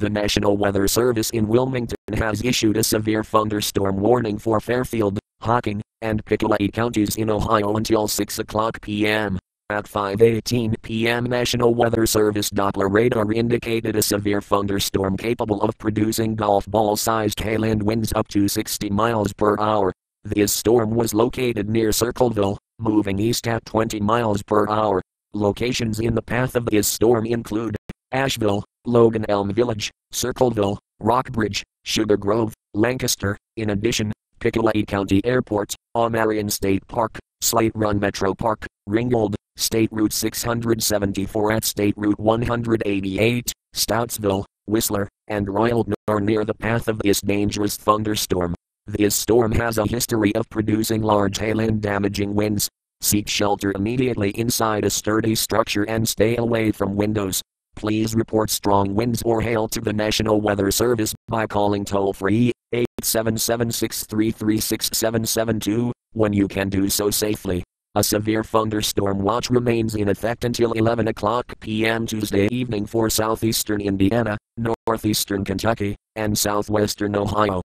The National Weather Service in Wilmington has issued a severe thunderstorm warning for Fairfield, Hocking, and Pickaway counties in Ohio until 6 o'clock p.m. At 5:18 p.m. National Weather Service Doppler radar indicated a severe thunderstorm capable of producing golf ball-sized hail and winds up to 60 miles per hour. This storm was located near Circleville, moving east at 20 miles per hour. Locations in the path of this storm include Asheville, Logan Elm Village, Circleville, Rockbridge, Sugar Grove, Lancaster. In addition, Pickaway County Airport, Marion State Park, Slate Run Metro Park, Ringgold, State Route 674 at State Route 188, Stoutsville, Whistler, and Royal are near the path of this dangerous thunderstorm. This storm has a history of producing large hail and damaging winds. Seek shelter immediately inside a sturdy structure and stay away from windows. Please report strong winds or hail to the National Weather Service by calling toll-free 877-633-6772 when you can do so safely. A severe thunderstorm watch remains in effect until 11 o'clock p.m. Tuesday evening for southeastern Indiana, northeastern Kentucky, and southwestern Ohio.